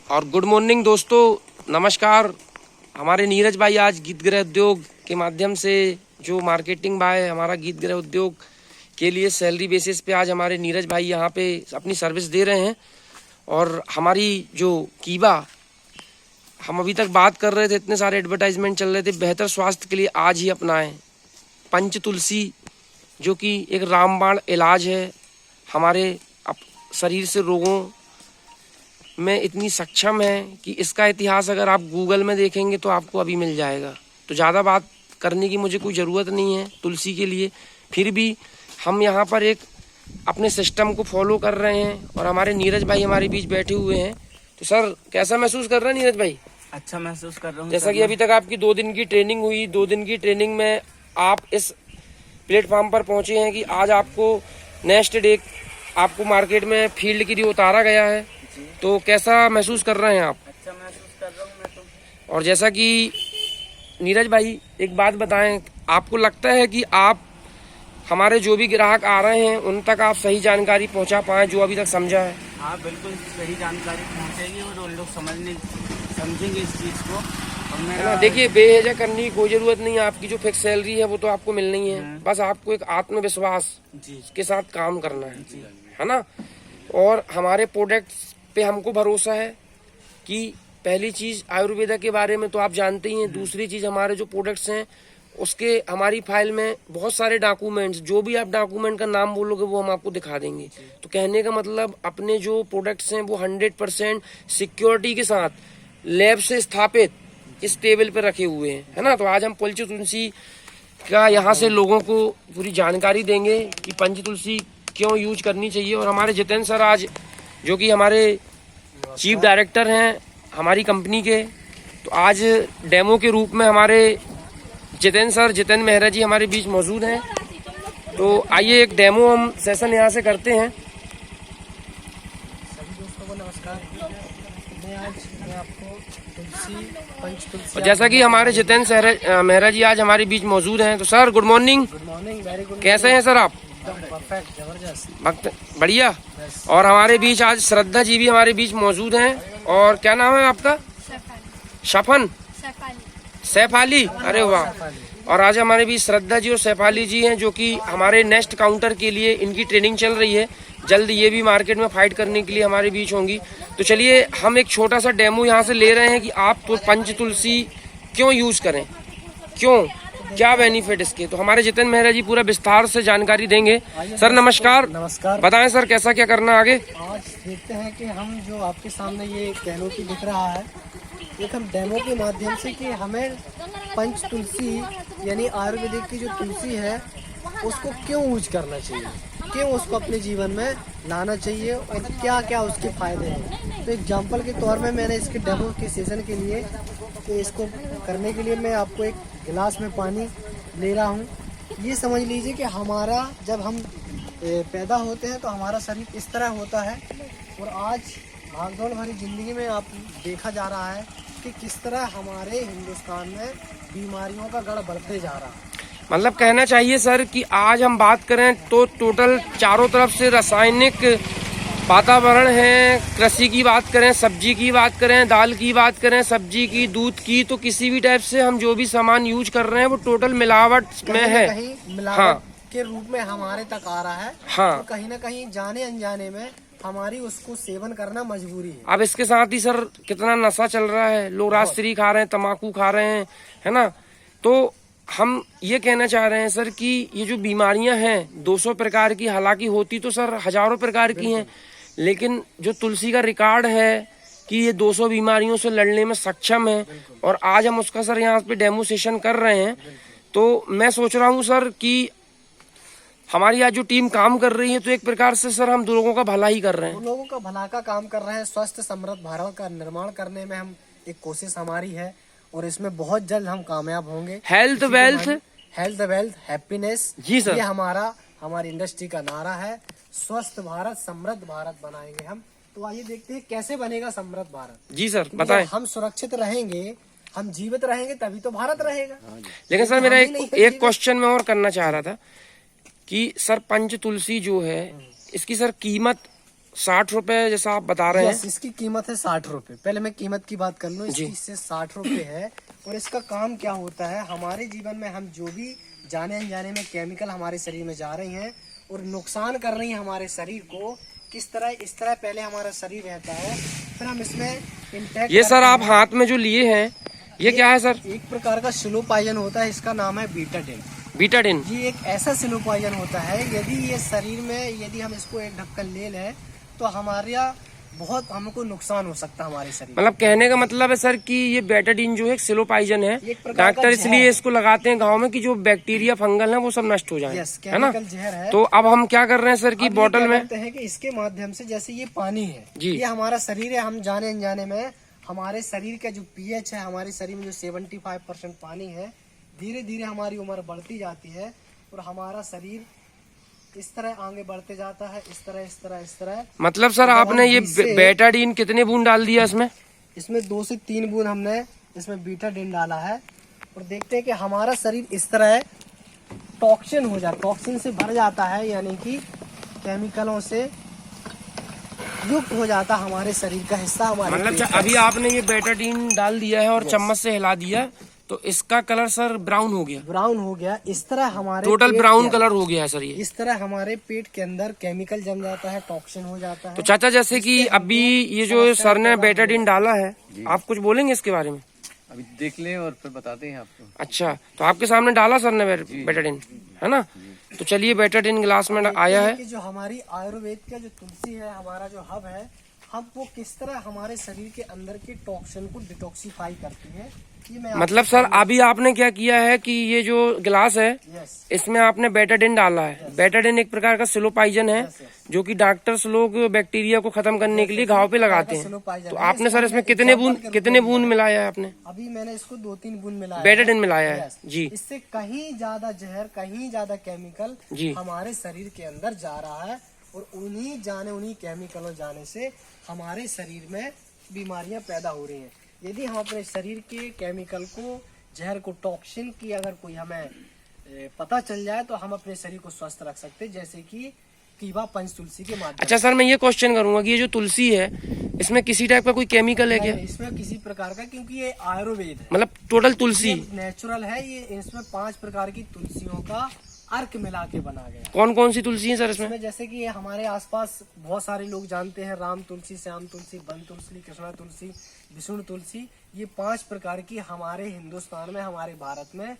और good morning दोस्तों, नमस्कार। हमारे नीरज भाई आज गीत गृह उद्योग के माध्यम से जो मार्केटिंग बाय हमारा गीत गृह उद्योग के लिए सैलरी बेसिस पे आज हमारे नीरज भाई यहाँ पे अपनी सर्विस दे रहे हैं। और हमारी जो कीबा हम अभी तक बात कर रहे थे, इतने सारे एडवर्टाइजमेंट चल रहे थे, बेहतर स्वास्थ्य के लिए आज ही अपनाएं पंच तुलसी, जो कि एक रामबाण इलाज है। हमारे शरीर से रोगों में इतनी सक्षम है कि इसका इतिहास अगर आप गूगल में देखेंगे तो आपको अभी मिल जाएगा। तो ज़्यादा बात करने की मुझे कोई ज़रूरत नहीं है तुलसी के लिए। फिर भी हम यहाँ पर एक अपने सिस्टम को फॉलो कर रहे हैं और हमारे नीरज भाई हमारे बीच बैठे हुए हैं। तो सर, कैसा महसूस कर रहे हैं नीरज भाई? अच्छा महसूस कर रहा हूँ। जैसा कि अभी तक आपकी 2 दिन की ट्रेनिंग हुई, 2 दिन की ट्रेनिंग में आप इस प्लेटफॉर्म पर पहुँचे हैं कि आज आपको नेक्स्ट डे आपको मार्केट में फील्ड के लिए उतारा गया है। तो कैसा महसूस कर रहे हैं आप? अच्छा महसूस कर रहा हूँ मैं तो। और जैसा कि नीरज भाई एक बात बताएं, आपको लगता है कि आप हमारे जो भी ग्राहक आ रहे हैं उन तक आप सही जानकारी पहुंचा पाएं जो अभी तक समझा है? हाँ, बिल्कुल सही जानकारी पहुँचेगी और उन लोग समझेंगे इस चीज़ को। और मेरा देखिए, बेहिचक करने की कोई जरूरत नहीं है। आपकी जो फिक्स सैलरी है वो तो आपको मिलनी है, बस आपको एक आत्मविश्वास के साथ काम करना है ना। और हमारे प्रोडक्ट्स पे हमको भरोसा है कि पहली चीज आयुर्वेदा के बारे में तो आप जानते ही हैं। दूसरी चीज, हमारे जो प्रोडक्ट्स हैं उसके हमारी फाइल में बहुत सारे डॉक्यूमेंट्स, जो भी आप डॉक्यूमेंट का नाम बोलोगे वो हम आपको दिखा देंगे। तो कहने का मतलब, अपने जो प्रोडक्ट्स हैं वो 100% सिक्योरिटी के साथ लैब से स्थापित इस टेबल पे रखे हुए हैं, है ना। तो आज हम पंच तुलसी का यहाँ से लोगों को पूरी जानकारी देंगे कि पंच तुलसी क्यों यूज करनी चाहिए। और हमारे जितेंद्र सर आज, जो कि हमारे चीफ डायरेक्टर हैं हमारी कंपनी के, तो आज डेमो के रूप में हमारे जितेंद्र मेहरा जी हमारे बीच मौजूद हैं। तो आइए एक डेमो हम सेशन यहाँ से करते हैं। सभी दोस्तों को नमस्कार। मैं आपको पंच तुलसी, जैसा कि हमारे जितेंद्र मेहरा जी आज हमारे बीच मौजूद हैं। तो sir, good morning. Good morning, very good. कैसे हैं सर आप? परफेक्ट, जबरदस्त, वक्त बढ़िया। और हमारे बीच आज श्रद्धा जी भी हमारे बीच मौजूद हैं। और क्या नाम है आपका? शफन सैफाली। अरे वाह। और आज हमारे बीच श्रद्धा जी और सैफाली जी हैं, जो कि हमारे नेक्स्ट काउंटर के लिए इनकी ट्रेनिंग चल रही है। जल्द ये भी मार्केट में फाइट करने के लिए हमारे बीच होंगी। तो चलिए हम एक छोटा सा डेमो यहाँ से ले रहे हैं कि आप तो पंच तुलसी क्यों यूज करें, क्यों, क्या बेनिफिट इसके। तो हमारे जितेंद्र मेहरा जी पूरा विस्तार से जानकारी देंगे। सर नमस्कार। नमस्कार। बताएं सर, कैसा क्या करना है आगे? आज देखते हैं कि हम जो आपके सामने ये कैनोपी दिख रहा है, एक हम डेमो के माध्यम से कि हमें पंच तुलसी यानी आयुर्वेदिक की जो तुलसी है उसको क्यों यूज करना चाहिए, क्यों उसको अपने जीवन में लाना चाहिए और क्या क्या उसके फायदे हैं। तो एग्जाम्पल के तौर में मैंने इसके डेमो के सेशन के लिए, तो इसको करने के लिए मैं आपको एक गिलास में पानी ले रहा हूँ। ये समझ लीजिए कि हमारा जब हम पैदा होते हैं तो हमारा शरीर इस तरह होता है, और आज भागदौड़ भरी जिंदगी में आप देखा जा रहा है कि किस तरह हमारे हिंदुस्तान में बीमारियों का गढ़ बढ़ते जा रहा है। मतलब कहना चाहिए सर कि आज हम बात करें तो टोटल चारों तरफ से रासायनिक वातावरण है। कृषि की बात करें, सब्जी की बात करें, दाल की बात करें, सब्जी की, दूध की, तो किसी भी टाइप से हम जो भी सामान यूज कर रहे हैं वो टोटल मिलावट में है। कहीं मिलावट के रूप में हमारे तक आ रहा है। हाँ, तो कहीं ना कहीं जाने अनजाने में हमारी उसको सेवन करना मजबूरी है। अब इसके साथ ही सर कितना नशा चल रहा है, लोग राजश्री खा रहे हैं, तम्बाकू खा रहे हैं, है ना। तो हम ये कहना चाह रहे हैं सर कि ये जो बीमारियां हैं 200 प्रकार की, हालांकि होती तो सर हजारों प्रकार की हैं, लेकिन जो तुलसी का रिकॉर्ड है कि ये 200 बीमारियों से लड़ने में सक्षम है। और आज हम उसका सर यहाँ पे डेमोस्ट्रेशन कर रहे हैं। तो मैं सोच रहा हूँ सर कि हमारी आज जो टीम काम कर रही है, तो एक प्रकार से सर हम लोगों का भला ही कर रहे हैं। लोगों का भला का काम कर रहे हैं। स्वस्थ समृद्ध भारत का निर्माण करने में हम एक कोशिश हमारी है, और इसमें बहुत जल्द हम कामयाब होंगे। हेल्थ वेल्थ हैप्पीनेस जी सर, ये हमारी इंडस्ट्री का नारा है। स्वस्थ भारत, समृद्ध भारत बनाएंगे हम। तो आइए देखते हैं कैसे बनेगा समृद्ध भारत। जी सर, बताएं। हम सुरक्षित रहेंगे, हम जीवित रहेंगे, तभी तो भारत रहेगा। लेकिन सर मेरा एक क्वेश्चन मैं और करना चाह रहा था कि सर पंच तुलसी जो है, इसकी सर कीमत 60 रुपए जैसा आप बता रहे हैं। इसकी कीमत है 60 रुपए। पहले मैं कीमत की बात कर लूँ। इसकी इससे 60 रुपए है। और इसका काम क्या होता है, हमारे जीवन में हम जो भी जाने अनजाने में केमिकल हमारे शरीर में जा रही हैं और नुकसान कर रही हैं हमारे शरीर को, किस तरह, इस तरह पहले हमारा शरीर रहता है, फिर हम इसमें इंटेक्ट। ये सर आप हाथ में जो लिए हैं ये क्या है सर? एक प्रकार का स्लो पॉइजन होता है, इसका नाम है बीटाडिन। बीटाडिन ये एक ऐसा स्लो पॉइजन होता है, यदि ये शरीर में, यदि हम इसको एक ढक्कन ले लें तो हमारा बहुत हमको नुकसान हो सकता है हमारे शरीर। मतलब कहने का मतलब है सर कि ये बेटाडीन जो है स्लो पॉइजन है, डॉक्टर इसलिए इसको लगाते हैं गांव में कि जो बैक्टीरिया फंगल है वो सब नष्ट हो जाए, है ना? जहर है। तो अब हम क्या कर रहे हैं सर की बोतल में हैं कि इसके माध्यम से, जैसे ये पानी है जी, ये हमारा शरीर है, हम जाने अनजाने में हमारे शरीर का जो पीएच है, हमारे शरीर में जो 75% पानी है, धीरे धीरे हमारी उम्र बढ़ती जाती है और हमारा शरीर इस तरह आगे बढ़ते जाता है, इस तरह इस तरह इस तरह। मतलब सर आपने ये बेटाडीन कितने बूंद डाल दिया इसमें? इसमें 2 से 3 बूंद हमने इसमें बीटाडीन डाला है और देखते हैं कि हमारा शरीर इस तरह टॉक्सिन हो जाता, टॉक्सिन से भर जाता है, यानी कि केमिकलों से युक्त हो जाता हमारे शरीर का हिस्सा हमारे। मतलब अभी आपने ये बेटाडीन डाल दिया है और चम्मच से हिला दिया तो इसका कलर सर ब्राउन हो गया। ब्राउन हो गया, इस तरह हमारे टोटल ब्राउन कलर हो गया है सर। ये इस तरह हमारे पेट के अंदर केमिकल जम जाता है, टॉक्सिन हो जाता है। तो चाचा जैसे कि अभी ये जो सर ने बेटाडीन डाला है, आप कुछ बोलेंगे इसके बारे में? अभी देख लें और फिर बताते हैं आपको। अच्छा, तो आपके सामने डाला सर ने बेटाडीन, है ना? तो चलिए बेटाडीन गिलास में आया है। कि जो हमारी आयुर्वेद का जो तुलसी है, हमारा जो हब है, हम वो किस तरह हमारे शरीर के अंदर के टॉक्सिन को डिटॉक्सिफाई करती है। मतलब सर अभी आपने क्या किया है कि ये जो गिलास है इसमें आपने बेटाडीन डाला है। बेटाडीन एक प्रकार का स्लो पॉइजन है जो कि डॉक्टर्स लोग बैक्टीरिया को खत्म करने के लिए घाव पे लगाते हैं। तो आपने सर इसमें कितने बूंद मिलाया है आपने? अभी मैंने इसको 2-3 बूंद मिलाया, बेटाडीन मिलाया है जी। इससे कहीं ज्यादा जहर, कहीं ज्यादा केमिकल जी हमारे शरीर के अंदर जा रहा है और उन्हीं केमिकलों जाने से हमारे शरीर में बीमारियां पैदा हो रही हैं। यदि हम अपने शरीर के केमिकल को, जहर को, टॉक्सिन की अगर कोई हमें पता चल जाए तो हम अपने शरीर को स्वस्थ रख सकते हैं, जैसे कि कीवा पंच तुलसी के माध्यम। अच्छा सर, मैं ये क्वेश्चन करूंगा कि ये जो तुलसी है इसमें किसी टाइप का कोई केमिकल है क्या? इसमें किसी प्रकार का, क्योंकि ये आयुर्वेद है, मतलब टोटल तुलसी नेचुरल है। ये इसमें 5 प्रकार की तुलसियों का अर्क मिला के बना गया। कौन कौन सी तुलसी है सर इसमें? जैसे कि हमारे आसपास बहुत सारे लोग जानते हैं, राम तुलसी, श्याम तुलसी, वन तुलसी, कृष्णा तुलसी, विष्णु तुलसी। ये 5 प्रकार की हमारे हिंदुस्तान में, हमारे भारत में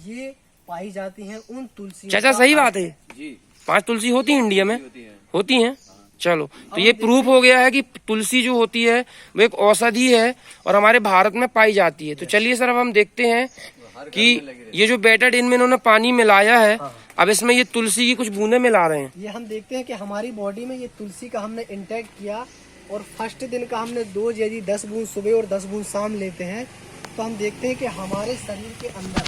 ये पाई जाती हैं। उन तुलसी, चाचा सही बात है जी, 5 तुलसी होती है इंडिया में, होती हैं। चलो, तो ये प्रूफ हो गया है कि तुलसी जो होती है वो एक औषधि है और हमारे भारत में पाई जाती है। तो चलिए सर, अब हम देखते हैं कि ये जो बेटाडीन में इन्होंने पानी मिलाया है, अब इसमें ये तुलसी की कुछ बूंदे मिला रहे हैं। ये हम देखते हैं कि हमारी बॉडी में ये तुलसी का हमने इंटेक किया और फर्स्ट दिन का हमने डोज यदि 10 बूंद सुबह और 10 बूंद शाम लेते हैं तो हम देखते हैं कि हमारे शरीर के अंदर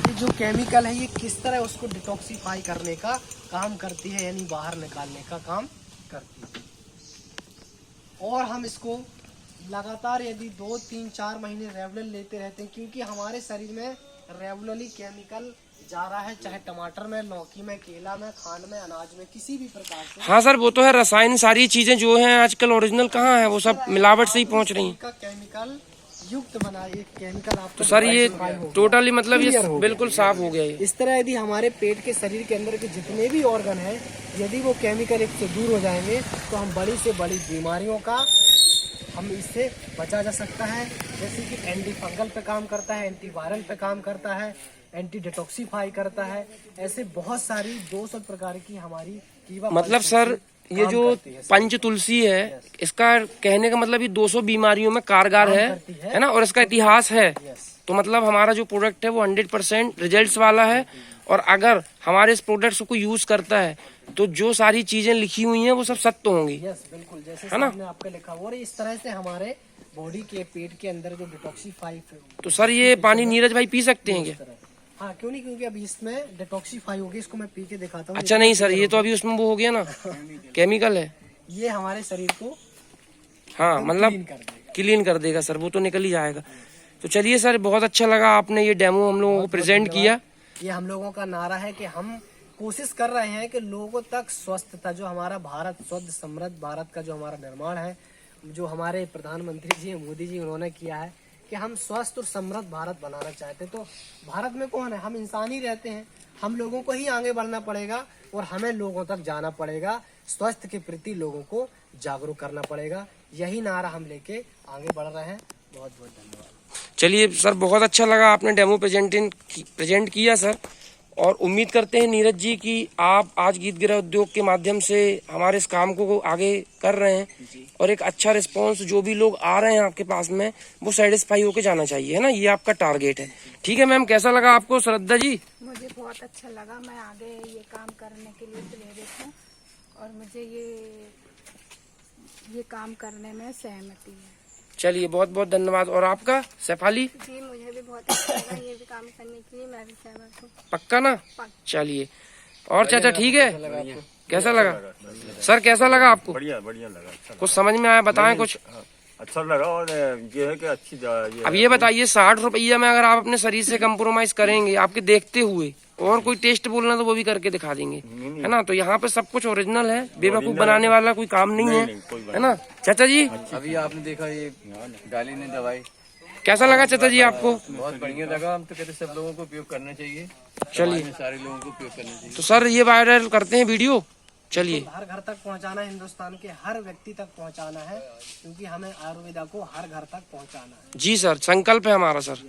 ये जो केमिकल है ये किस तरह उसको डिटॉक्सिफाई करने का काम करती है, यानी बाहर निकालने का काम करती है। और हम इसको लगातार यदि 2, 3, 4 महीने रेगुलर लेते रहते हैं, क्योंकि हमारे शरीर में रेगुलरली केमिकल जा रहा है, चाहे टमाटर में, लौकी में, केला में, खांड में, अनाज में, किसी भी प्रकार से। हाँ सर, वो तो है, रसायन सारी चीजें जो हैं आजकल ओरिजिनल कहाँ है, वो सब मिलावट से ही पहुँच रही हैं। केमिकल युक्त बना, ये केमिकल आप तो सर ये टोटली मतलब ये बिल्कुल साफ हो गया है। इस तरह यदि हमारे पेट के शरीर के अंदर के जितने भी ऑर्गन हैं, यदि वो केमिकल इससे दूर हो जाएंगे तो हम बड़ी से बड़ी बीमारियों का हम इससे बचा जा सकता है। जैसे कि एंटी फंगल पे काम करता है, एंटी वायरल पे काम करता है, एंटी डिटॉक्सिफाई करता है। ऐसे बहुत सारी 200 प्रकार की हमारी कीवा, मतलब सर ये जो पंच तुलसी है, इसका कहने का मतलब ये 200 बीमारियों में कारगर है ना, और इसका इतिहास है। तो मतलब हमारा जो प्रोडक्ट है वो 100% रिजल्ट्स वाला है। और अगर हमारे इस प्रोडक्ट को यूज करता है तो जो सारी चीजें लिखी हुई हैं वो सब सत्य होंगी। बिल्कुल, जैसे है ना, आपका लिखा हुआ है, इस तरह से हमारे बॉडी के पेट के अंदर जो डिटॉक्सिफाई। तो सर ये पानी नीरज भाई पी सकते हैं क्या? हाँ, क्यों नहीं, क्योंकि अभी इसमें डिटॉक्सिफाई होगी। इसको मैं पी के दिखाता हूँ। अच्छा नहीं सर, ये तो अभी उसमें वो हो गया ना, केमिकल है। ये हमारे शरीर को हाँ मतलब क्लीन कर देगा सर, वो तो निकल ही जाएगा। तो चलिए सर, बहुत अच्छा लगा आपने ये डेमो हम लोगों को प्रेजेंट किया। ये हम लोगों का नारा है कि हम कोशिश कर रहे हैं कि लोगों तक स्वस्थता, जो हमारा भारत स्वस्थ समृद्ध भारत का जो हमारा निर्माण है, जो हमारे प्रधानमंत्री जी मोदी जी उन्होंने किया है कि हम स्वस्थ और समृद्ध भारत बनाना चाहते हैं। तो भारत में कौन है, हम इंसान ही रहते हैं। हम लोगों को ही आगे बढ़ना पड़ेगा और हमें लोगों तक जाना पड़ेगा, स्वास्थ्य के प्रति लोगों को जागरूक करना पड़ेगा। यही नारा हम लेके आगे बढ़ रहे हैं। बहुत बहुत धन्यवाद। चलिए सर, बहुत अच्छा लगा आपने डेमो प्रेजेंट किया सर, और उम्मीद करते हैं नीरज जी कि आप आज गीत गृह उद्योग के माध्यम से हमारे इस काम को आगे कर रहे हैं और एक अच्छा रिस्पांस, जो भी लोग आ रहे हैं आपके पास में वो सेटिस्फाई होके जाना चाहिए, है ना, ये आपका टारगेट है। ठीक है मैम, कैसा लगा आपको श्रद्धा जी? मुझे बहुत अच्छा लगा, मैं आगे ये काम करने के लिए प्रेरित हूँ और मुझे ये काम करने में सहमति है। चलिए बहुत बहुत धन्यवाद। और आपका सैफाली? जी मुझे भी बहुत अच्छा लगा, ये भी काम करने के लिए मैं भी सहमत हूँ। पक्का ना? चलिए, और चाचा ठीक है, कैसा लगा सर, कैसा लगा आपको? बढ़िया बढ़िया लगा, अच्छा कुछ समझ में आया, बताएं कुछ। अच्छा लगा। और ये है कि अच्छी अब ये बताइए, 60 रुपया में अगर आप अपने शरीर से कंप्रोमाइज करेंगे आपके देखते हुए, और कोई टेस्ट बोलना तो वो भी करके दिखा देंगे, है ना। तो यहाँ पे सब कुछ ओरिजिनल है, बेवकूफ बनाने वाला कोई काम नहीं है ना चाचा जी? अभी आपने देखा ये डाली ने दवाई, कैसा लगा चाचा जी आपको? बहुत बढ़िया लगा। हम तो कहते सब लोगों को उपयोग करना चाहिए, चलिए सारे लोगों को उपयोग करना चाहिए। तो सर ये वायरल करते हैं वीडियो। चलिए, हर घर तक पहुंचाना है, हिंदुस्तान के हर व्यक्ति तक पहुंचाना है, क्योंकि हमें आयुर्वेदा को हर घर तक पहुंचाना है। जी सर, संकल्प है हमारा सर।